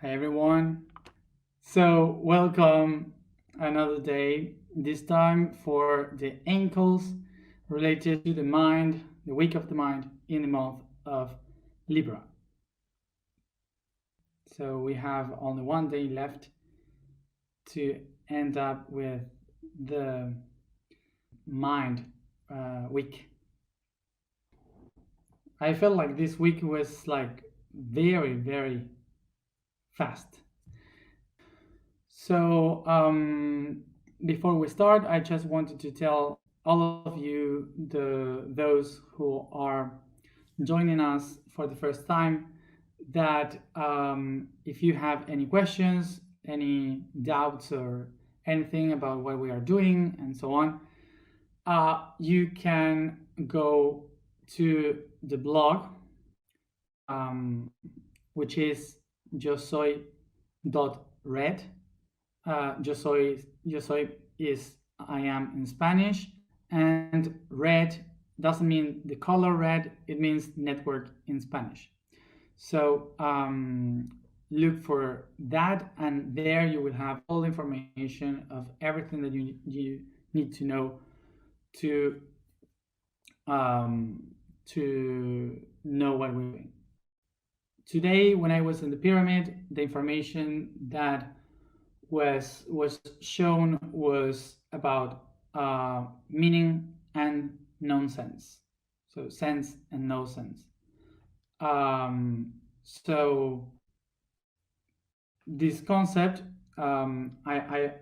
Hi everyone. So welcome another day. This time for the ankles related to the mind, the week of the mind in the month of Libra. So we have only one day left to end up with the mind week. I felt like this week was like very fast. So before we start, I just wanted to tell all of you, those who are joining us for the first time, that if you have any questions, any doubts, or anything about what we are doing and so on, you can go to the blog, which is yosoy.red. Yo soy is I am in Spanish, and red doesn't mean the color red, it means network in Spanish. So look for that, and there you will have all information of everything that you need to know to um, know what we're doing. Today, when I was in the pyramid, the information that was shown was about meaning and nonsense, so sense and no sense. So this concept, I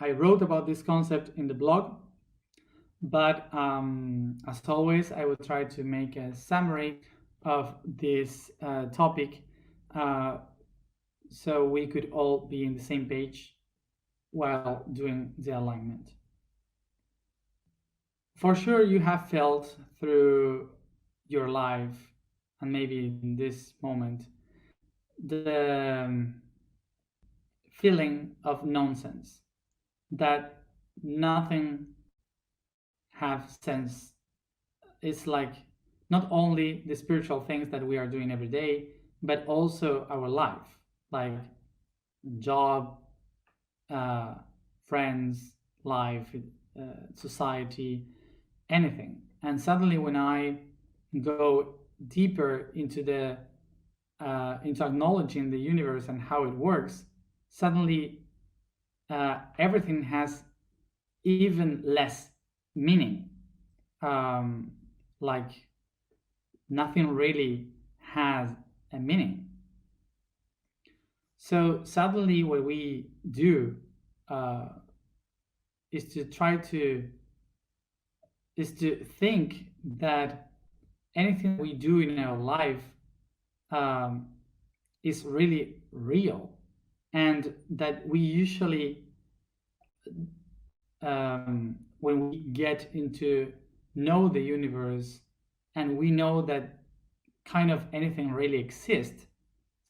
wrote about this concept in the blog, but as always, I will try to make a summary of this topic, so we could all be in the same page while doing the alignment. For sure, you have felt through your life, and maybe in this moment, the feeling of nonsense, that nothing has sense. It's like not only the spiritual things that we are doing every day, but also our life, like job, friends, life, society, anything. And suddenly, when I go deeper into the into acknowledging the universe and how it works, suddenly everything has even less meaning. Um, like nothing really has a meaning. So suddenly, what we do uh, is to try to is to think that anything we do in our life um, is really real, and that we usually, when we get into know the universe and we know that kind of anything really exists,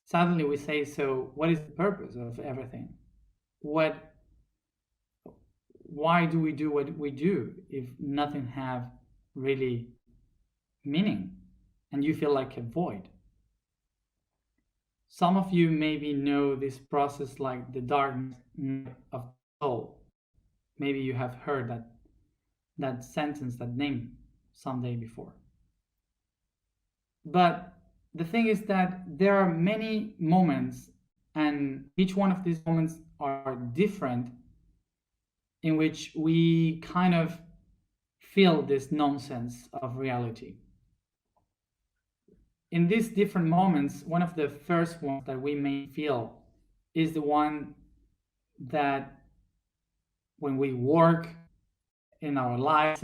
suddenly we say, so what is the purpose of everything? What Why do we do what we do if nothing have really meaning, and you feel like a void? Some of you maybe know this process like the darkness of the soul. Maybe you have heard that sentence, that name someday before. But the thing is that there are many moments, and each one of these moments are different, in which we kind of feel this nonsense of reality. In these different moments, one of the first ones that we may feel is the one that when we work in our lives,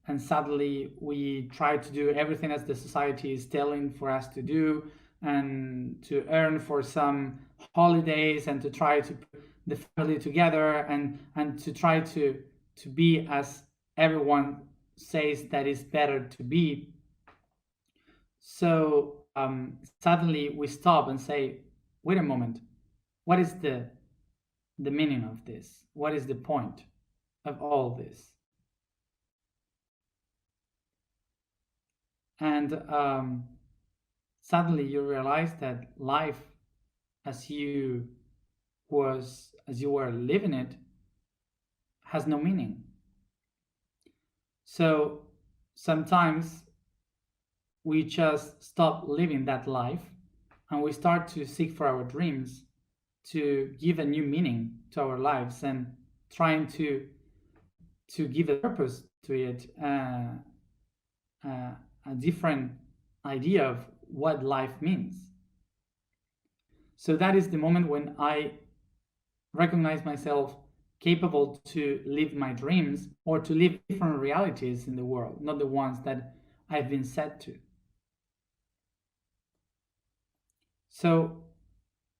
and suddenly we try to do everything as the society is telling for us to do, and to earn for some holidays, and to try to put the family together, and to try to be as everyone says that is better to be. So suddenly we stop and say, wait a moment, what is the meaning of this? What is the point of all this? And suddenly you realize that life as you were living it has no meaning. So sometimes we just stop living that life and we start to seek for our dreams to give a new meaning to our lives and trying to give a purpose to it, a different idea of what life means. So that is the moment when I recognize myself capable to live my dreams or to live different realities in the world, not the ones that I've been set to. So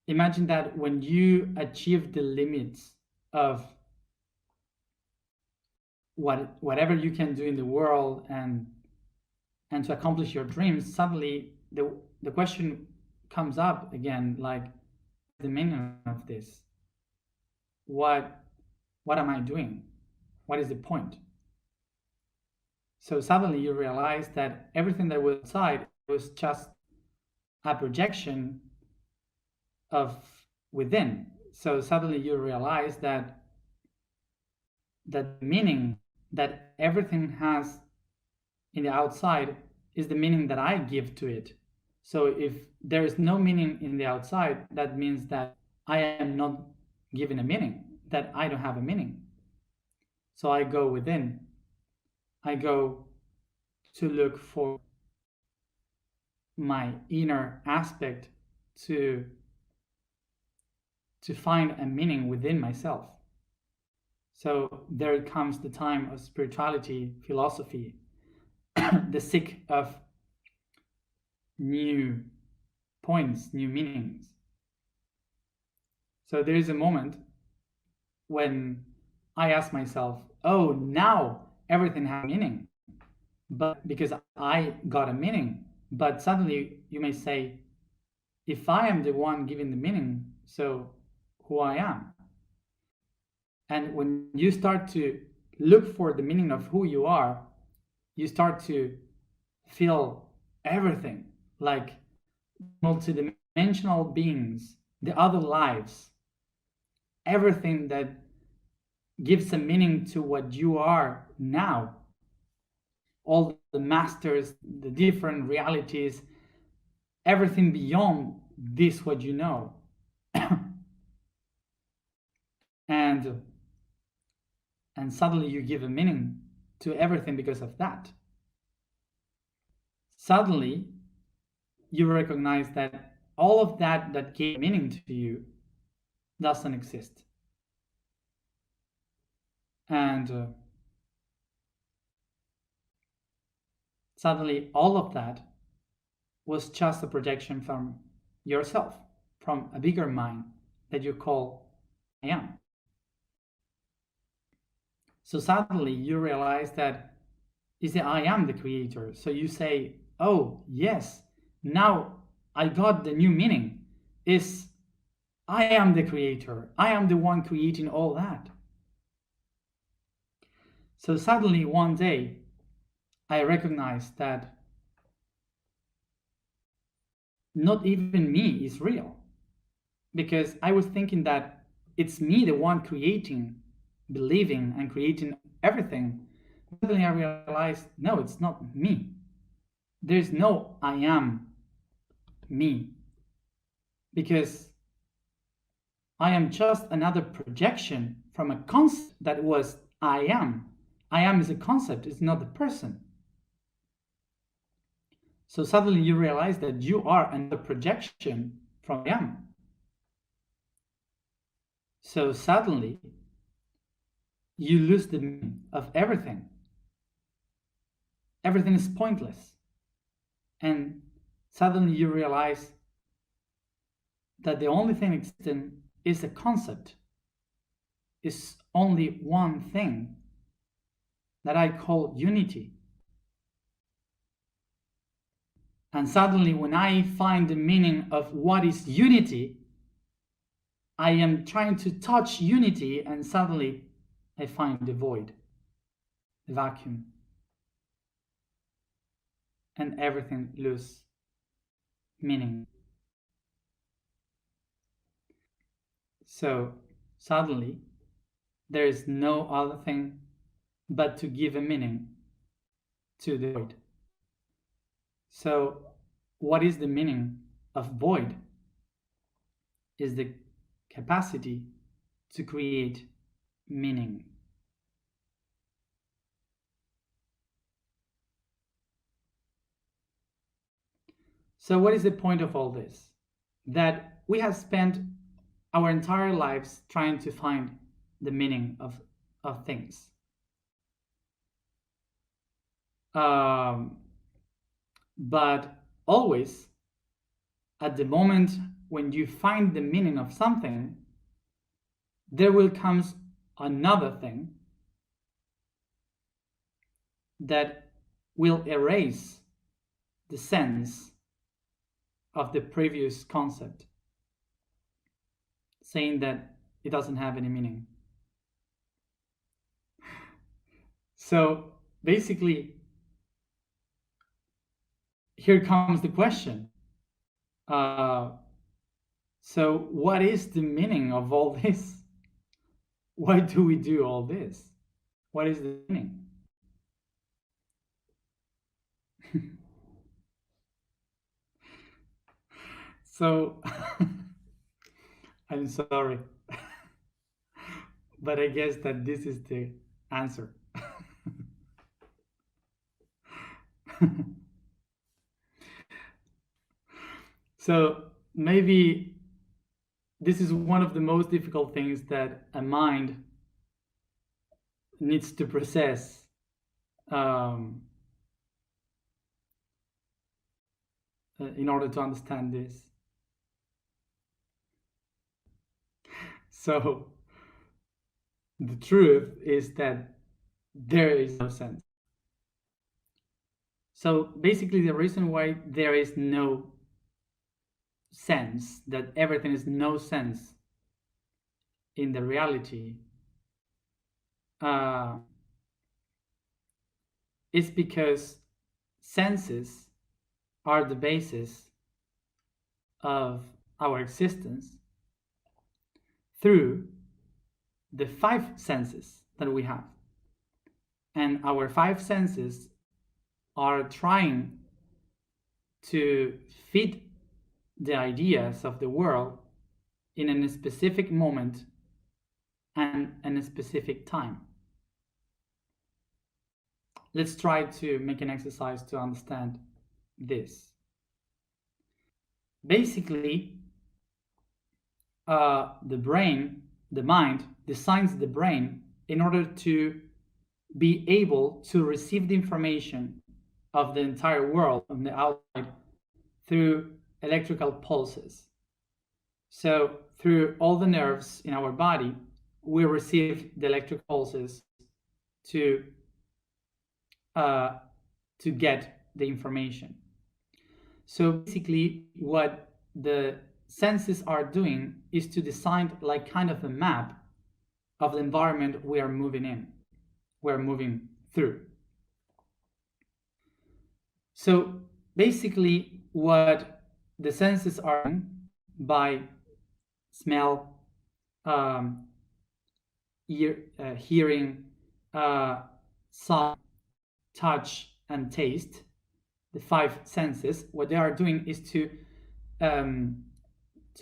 imagine that when you achieve the limits of whatever you can do in the world and to accomplish your dreams, suddenly the question comes up again, like, the meaning of this? What am I doing? What is the point? So suddenly you realize that everything that was outside was just a projection of within. So suddenly you realize that the meaning that everything has in the outside is the meaning that I give to it. So if there is no meaning in the outside, that means that I am not given a meaning, that I don't have a meaning. So I go within. I go to look for my inner aspect to find a meaning within myself. So there comes the time of spirituality, philosophy, the seek of new points, new meanings. So there is a moment when I ask myself, oh, now everything has meaning, but because I got a meaning. But suddenly you may say, if I am the one giving the meaning, so who I am? And when you start to look for the meaning of who you are, you start to feel everything, like multidimensional beings, the other lives, everything that gives a meaning to what you are now, all the masters, the different realities, everything beyond this, what you know. and suddenly you give a meaning to everything because of that. Suddenly you recognize that all of that that gave meaning to you doesn't exist. And suddenly all of that was just a projection from yourself, from a bigger mind that you call I am. So suddenly you realize that is that I am the creator. So you say, oh, yes, now I got the new meaning. Is I am the creator. I am the one creating all that. So suddenly one day I recognized that not even me is real, because I was thinking that it's me the one creating, believing and creating everything. Suddenly I realized, no, it's not me. There's no I am me, because I am just another projection from a concept that was I am. I am is a concept, it's not the person. So suddenly you realize that you are another projection from I am. So suddenly you lose the meaning of everything. Everything is pointless. And suddenly you realize that the only thing existing is a concept, is only one thing that I call unity. And suddenly when I find the meaning of what is unity, I am trying to touch unity, and suddenly I find the void, the vacuum, and everything loses meaning. So suddenly there is no other thing but to give a meaning to the void. So what is the meaning of void? Is the capacity to create meaning. So what is the point of all this? That we have spent our entire lives trying to find the meaning of things. But always, at the moment when you find the meaning of something, there will come another thing that will erase the sense of the previous concept, saying that it doesn't have any meaning. So basically, here comes the question. So what is the meaning of all this? Why do we do all this? What is the meaning? So I'm sorry, but I guess that this is the answer. So maybe this is one of the most difficult things that a mind needs to process in order to understand this. So the truth is that there is no sense. So basically, the reason why there is no sense, that everything is no sense in the reality, is because senses are the basis of our existence through the five senses that we have. And our five senses are trying to fit the ideas of the world in a specific moment and in a specific time. Let's try to make an exercise to understand this. Basically, the brain, the mind, designs the brain in order to be able to receive the information of the entire world from the outside through electrical pulses. So through all the nerves in our body, we receive the electric pulses to get the information. So basically, what the senses are doing is to design like kind of a map of the environment we are moving through. So basically, what the senses are doing by smell, hearing, sound, touch, and taste, the five senses, what they are doing is to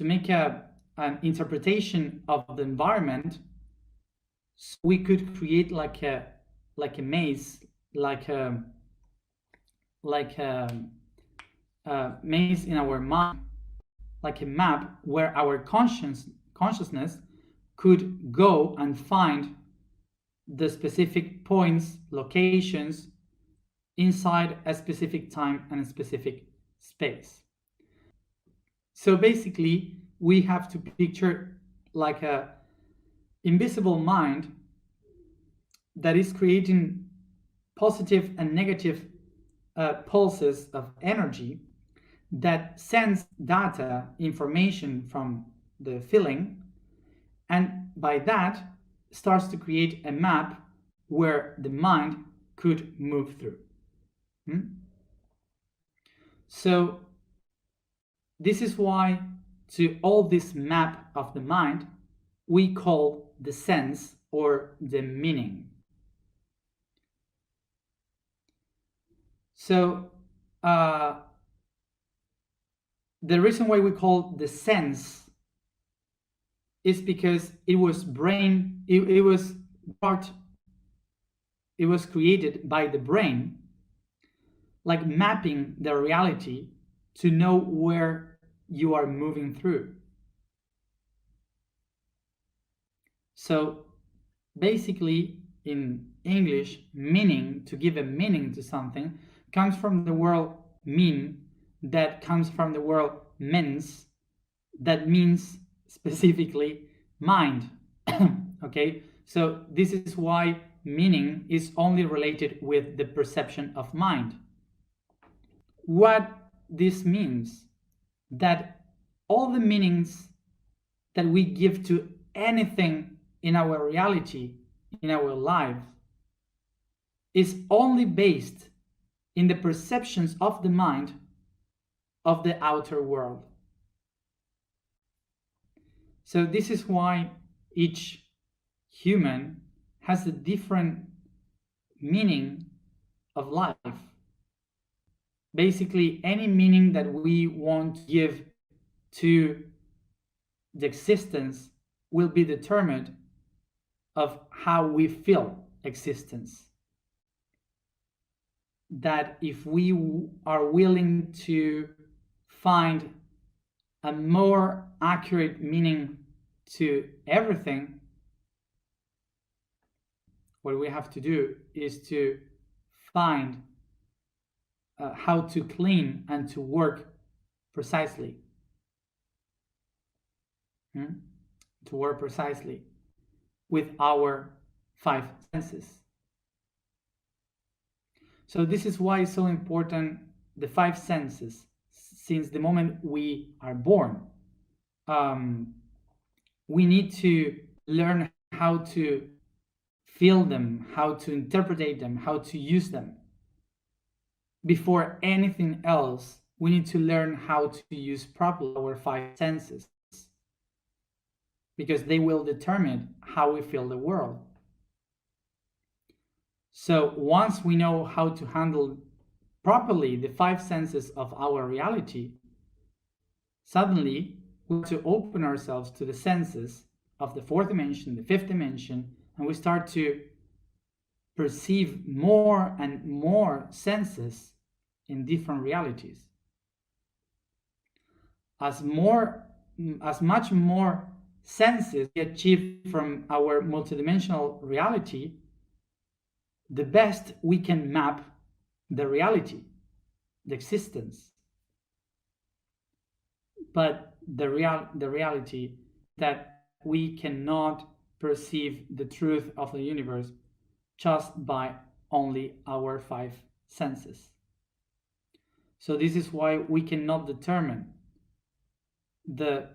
make an interpretation of the environment, so we could create like a maze, like a maze in our mind, like a map where our consciousness could go and find the specific points, locations inside a specific time and a specific space. So basically, we have to picture like a invisible mind that is creating positive and negative pulses of energy that sends data, information from the feeling, and by that starts to create a map where the mind could move through. So this is why to all this map of the mind, we call the sense or the meaning. So the reason why we call the sense is because it was created by the brain, like mapping the reality to know where you are moving through. So basically, in English, meaning, to give a meaning to something, comes from the word mean, that comes from the word mens, that means specifically mind. Okay, so this is why meaning is only related with the perception of mind. What this means, that all the meanings that we give to anything in our reality, in our lives, is only based in the perceptions of the mind of the outer world. So this is why each human has a different meaning of life. Basically, any meaning that we want to give to the existence will be determined of how we feel existence. That if we are willing to find a more accurate meaning to everything, what we have to do is to find how to clean and to work precisely. To work precisely with our 5 senses. So this is why it's so important, the 5 senses. Since the moment we are born, we need to learn how to feel them, how to interpret them, how to use them. Before anything else, we need to learn how to use properly our 5 senses, because they will determine how we feel the world. So once we know how to handle properly the 5 senses of our reality, suddenly we have to open ourselves to the senses of the 4th dimension, the 5th dimension, and we start to perceive more and more senses in different realities. As much more senses we achieve from our multidimensional reality, the best we can map the reality, the existence. But the reality that we cannot perceive the truth of the universe just by only our 5 senses. So this is why we cannot determine the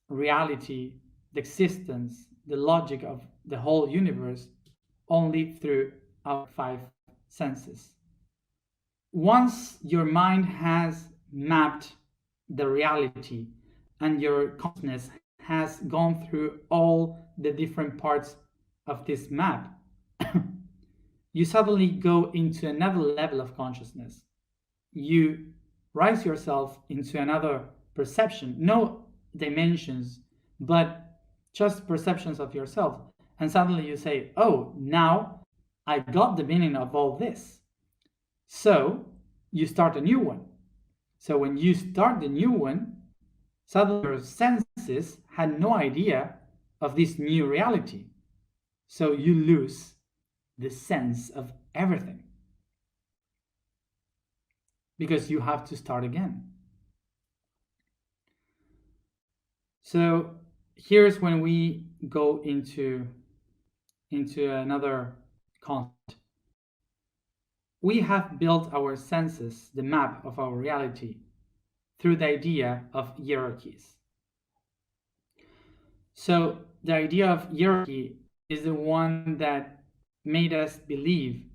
reality, the existence, the logic of the whole universe only through our 5 senses. Once your mind has mapped the reality and your consciousness has gone through all the different parts of this map, you suddenly go into another level of consciousness. You rise yourself into another perception, no dimensions, but just perceptions of yourself. And suddenly you say, oh, now I got the meaning of all this. So you start a new one. So when you start the new one, suddenly your senses had no idea of this new reality. So you lose the sense of everything, because you have to start again. So here's when we go into another concept. We have built our senses, the map of our reality, through the idea of hierarchies. So the idea of hierarchy is the one that made us believe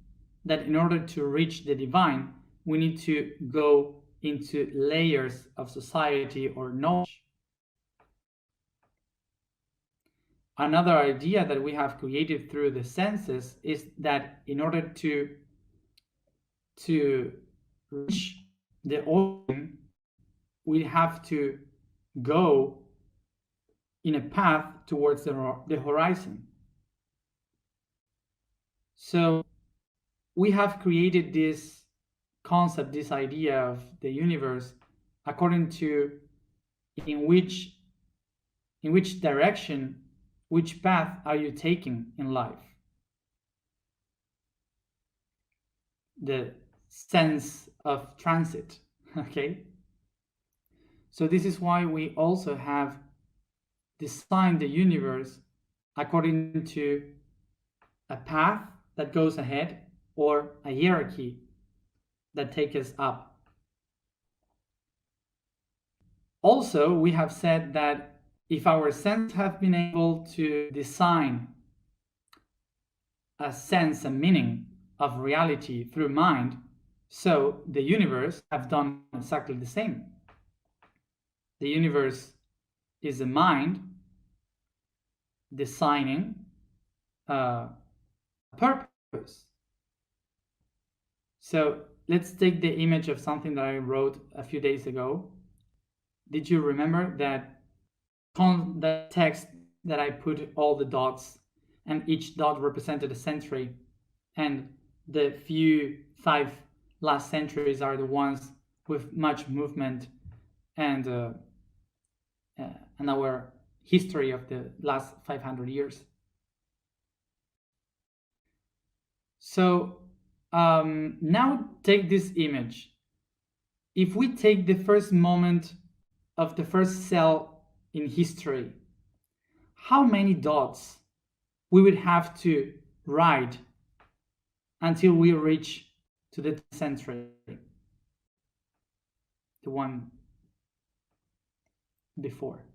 that in order to reach the divine, we need to go into layers of society or knowledge. Another idea that we have created through the senses is that in order to reach the origin, we have to go in a path towards the horizon. So we have created this concept, this idea of the universe, according to in which direction, which path are you taking in life. The sense of transit, okay? So this is why we also have designed the universe according to a path that goes ahead or a hierarchy that takes us up. Also, we have said that if our senses have been able to design a sense and meaning of reality through mind, so the universe have done exactly the same. The universe is a mind designing a purpose. So let's take the image of something that I wrote a few days ago. Did you remember that the text that I put all the dots, and each dot represented a century, and the few 5 last centuries are the ones with much movement and our history of the last 500 years. So now take this image. If we take the first moment of the first cell in history, how many dots we would have to write until we reach to the century, the one before.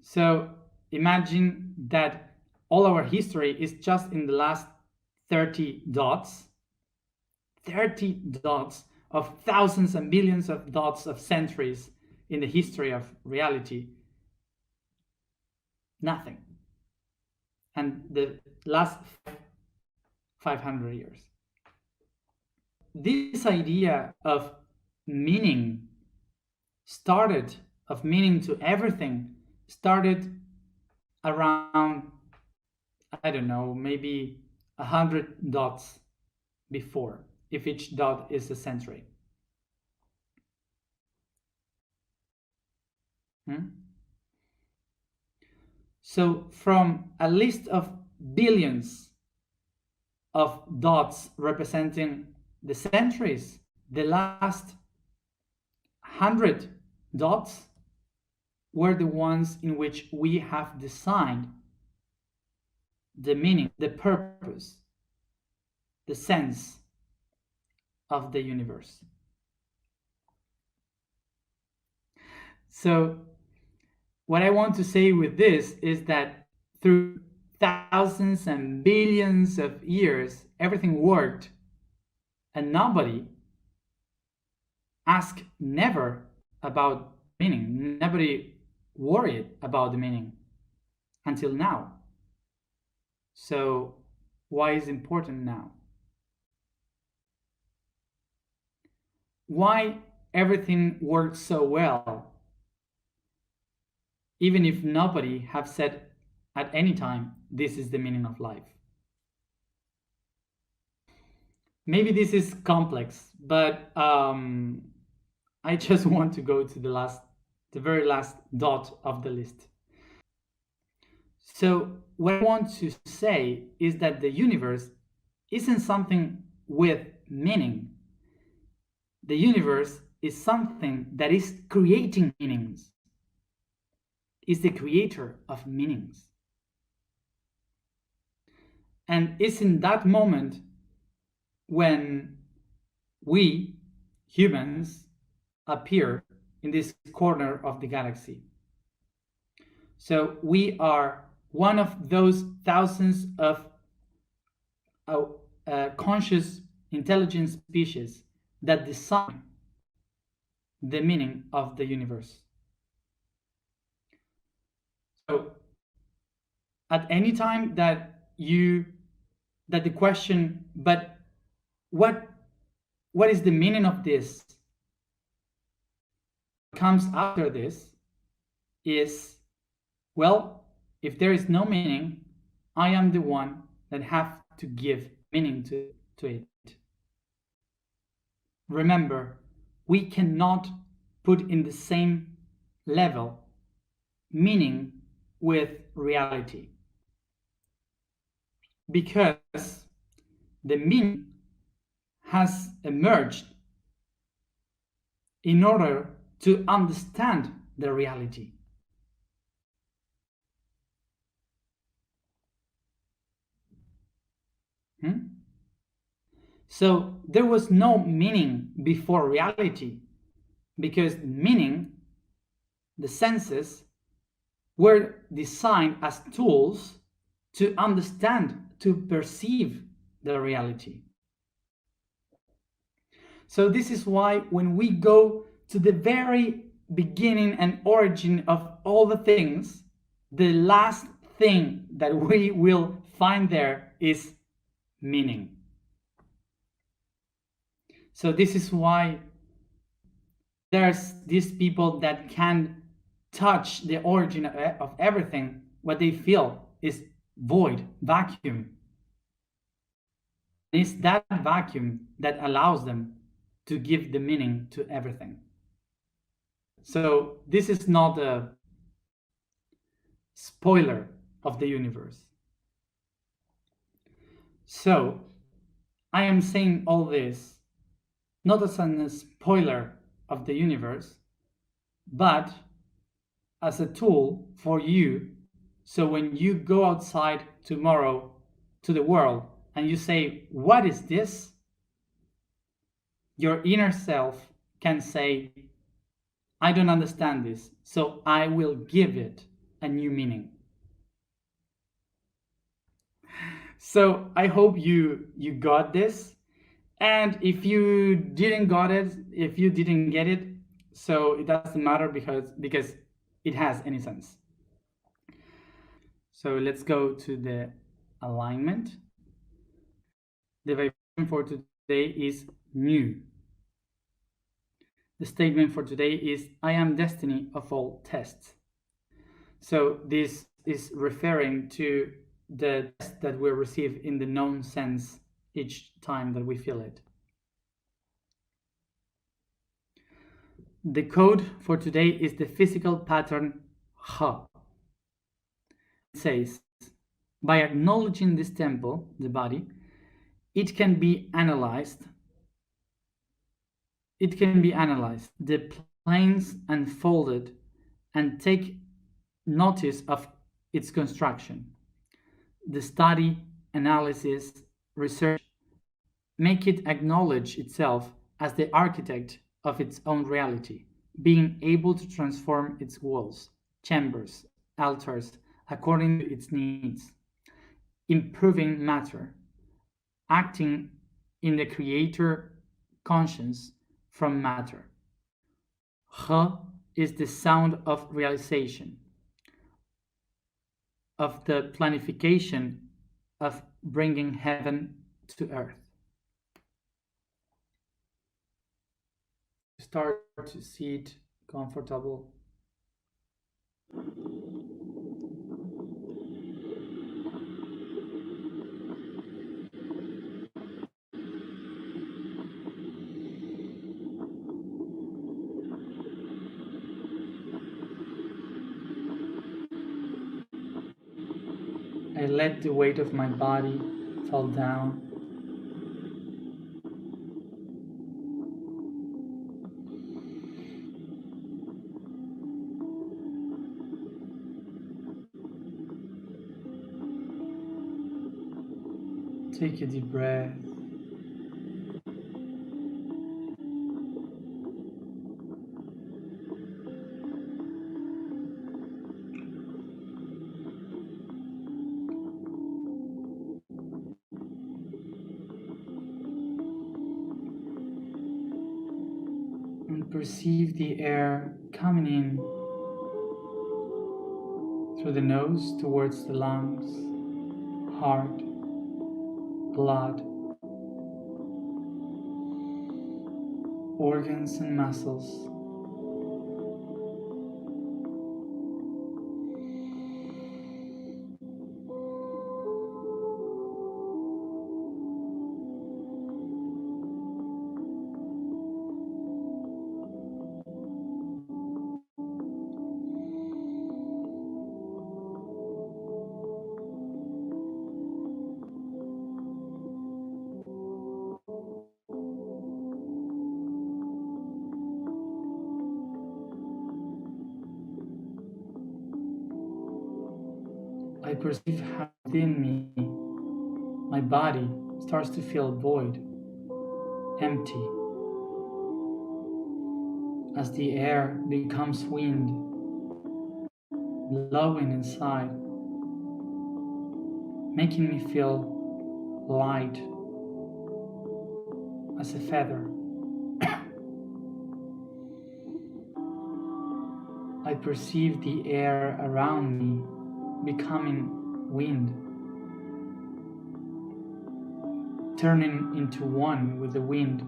So imagine that all our history is just in the last 30 dots, 30 dots of thousands and billions of dots of centuries in the history of reality. Nothing. And the last 500 years. This idea of meaning to everything started around, I don't know, maybe 100 dots before, if each dot is a century. So from a list of billions of dots representing the centuries, the last 100 dots were the ones in which we have designed the meaning, the purpose, the sense of the universe. So what I want to say with this is that through thousands and billions of years, everything worked, and nobody asked never about meaning. Nobody worried about the meaning until now. So why is it important now? Why everything worked so well, even if nobody have said at any time, this is the meaning of life? Maybe this is complex, but I just want to go to the very last dot of the list. So what I want to say is that the universe isn't something with meaning. The universe is something that is creating meanings. Is the creator of meanings. And it's in that moment when we, humans, appear in this corner of the galaxy. So we are one of those thousands of conscious, intelligent species that design the meaning of the universe. So at any time that the question, but what is the meaning of this, comes after this is, well, if there is no meaning, I am the one that have to give meaning to it. Remember, we cannot put in the same level meaning with reality, because the meaning has emerged in order to understand the reality. So there was no meaning before reality, because meaning, the senses, were designed as tools to understand, to perceive the reality. So this is why when we go to the very beginning and origin of all the things, the last thing that we will find there is meaning. So this is why there's these people that can touch the origin of everything. What they feel is void, vacuum. It's that vacuum that allows them to give the meaning to everything. So this is not a spoiler of the universe. So I am saying all this not as a spoiler of the universe, but as a tool for you. So when you go outside tomorrow to the world and you say, what is this? Your inner self can say, I don't understand this, so I will give it a new meaning. So I hope you got this. And if you didn't got it, if you didn't get it, so it doesn't matter, because it has any sense. So let's go to the alignment. The vibration for today is new. The statement for today is, I am destiny of all tests. So this is referring to the test that we receive in the known sense each time that we feel it. The code for today is the physical pattern Ha. It says, by acknowledging this temple, the body, it can be analyzed. The planes unfolded, and take notice of its construction. The study, analysis, research make it acknowledge itself as the architect of its own reality, being able to transform its walls, chambers, altars according to its needs, improving matter, acting in the creator conscience from matter. He is the sound of realization, of the planification of bringing heaven to earth. Start to sit comfortable. I let the weight of my body fall down. Take a deep breath. And perceive the air coming in through the nose towards the lungs, heart, blood, organs and muscles. I perceive how within me, my body starts to feel void, empty, as the air becomes wind, blowing inside, making me feel light as a feather. I perceive the air around me becoming wind, turning into one with the wind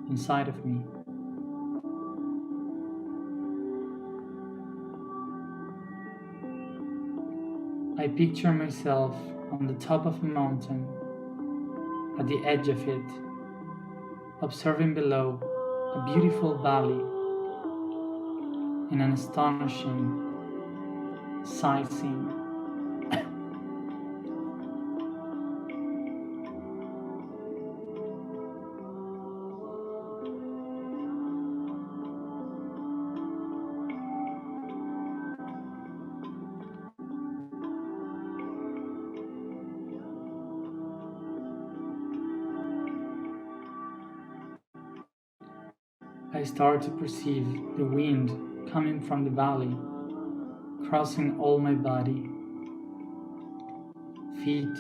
inside of me. I picture myself on the top of a mountain, at the edge of it, observing below a beautiful valley and an astonishing sightseeing. I start to perceive the wind coming from the valley, crossing all my body, feet,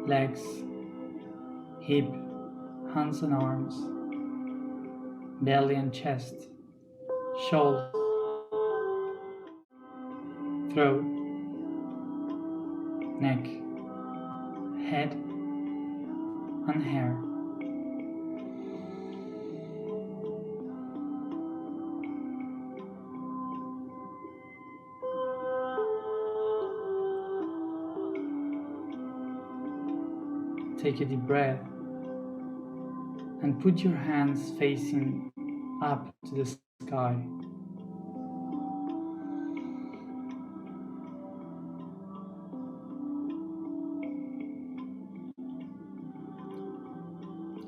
legs, hip, hands and arms, belly and chest, shoulders, throat, neck, head, and hair. Take a deep breath and put your hands facing up to the sky.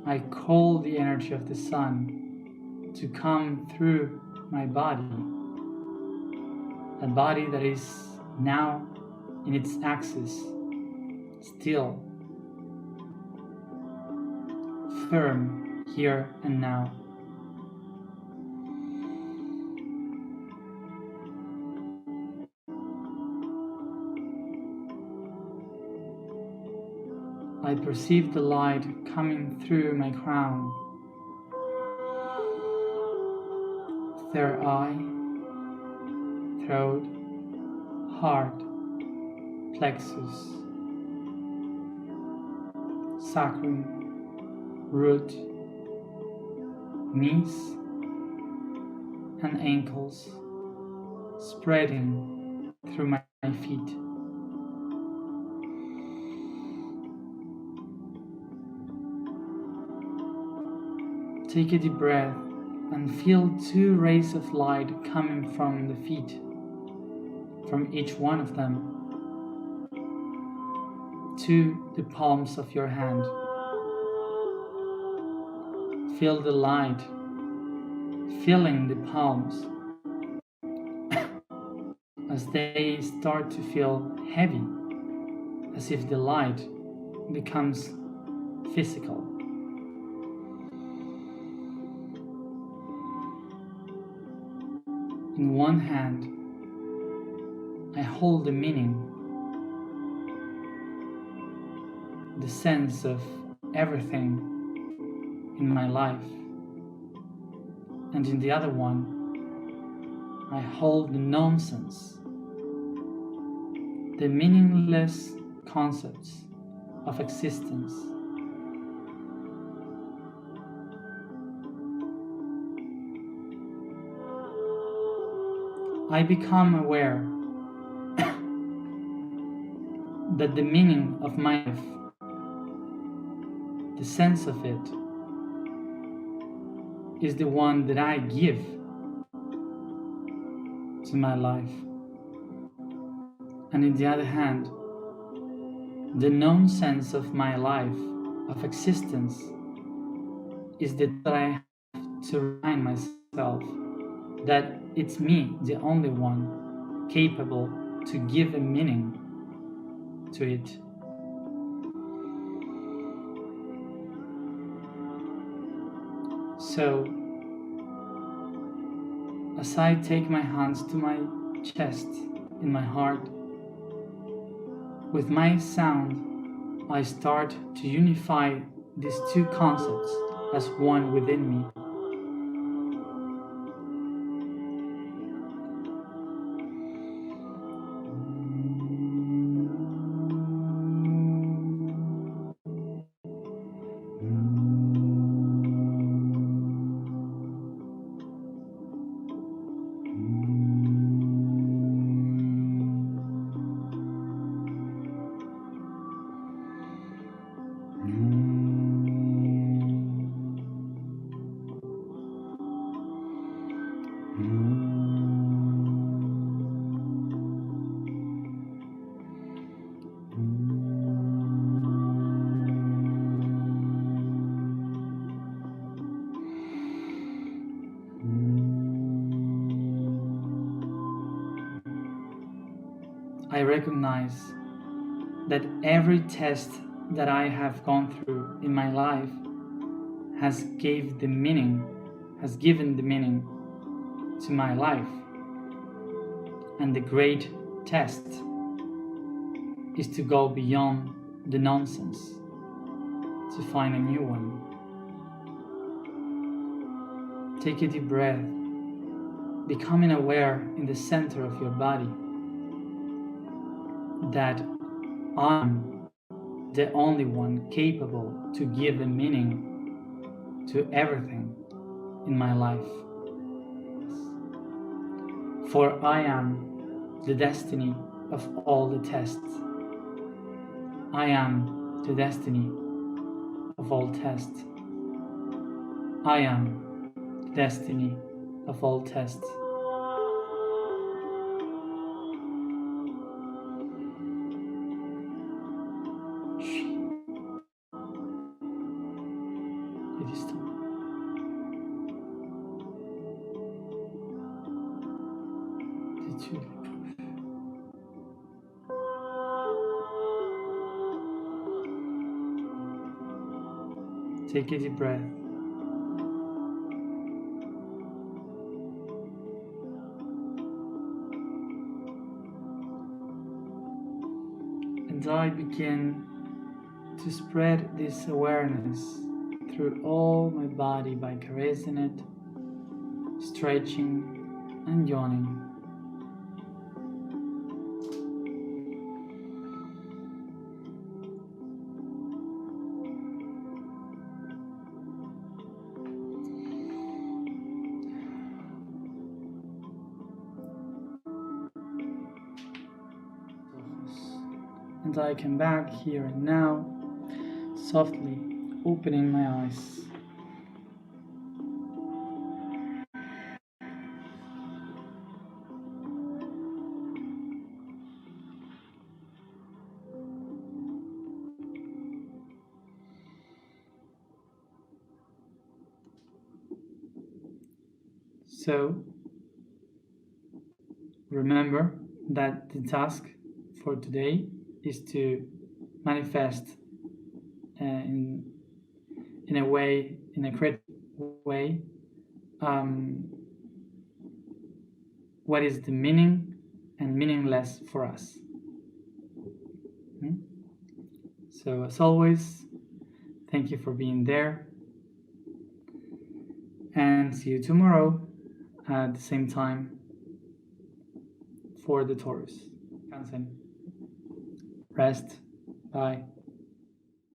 I call the energy of the sun to come through my body, a body that is now in its axis, still, firm here and now. I perceive the light coming through my crown, third eye, throat, heart, plexus, sacrum, root, knees and ankles, spreading through my feet. Take a deep breath and feel two rays of light coming from the feet, from each one of them, to the palms of your hand. Feel the light filling the palms as they start to feel heavy, as if the light becomes physical. In one hand, I hold the meaning, the sense of everything in my life, and in the other one, I hold the nonsense the meaningless concepts of existence. I become aware that the meaning of my life, the sense of it, is the one that I give to my life. And in the other hand, the known sense of my life, of existence, is that I have to remind myself that it's me, the only one, capable to give a meaning to it. So, as I take my hands to my chest, in my heart, with my sound, I start to unify these two concepts as one within me. I recognize that every test that I have gone through in my life has given the meaning to my life. And the great test is to go beyond the nonsense, to find a new one. Take a deep breath, becoming aware in the center of your body that I'm the only one capable to give a meaning to everything in my life. For I am the destiny of all the tests. I am the destiny of all tests. I am the destiny of all tests. It is time. Take a deep breath. And I begin to spread this awareness through all my body by caressing it, stretching and yawning. And I come back here and now, softly opening my eyes. So, remember that the task for today is to manifest in a way, in a creative way, what is the meaning and meaningless for us. So as always, thank you for being there, and see you tomorrow at the same time for the Taurus. Cancer. rest. Bye.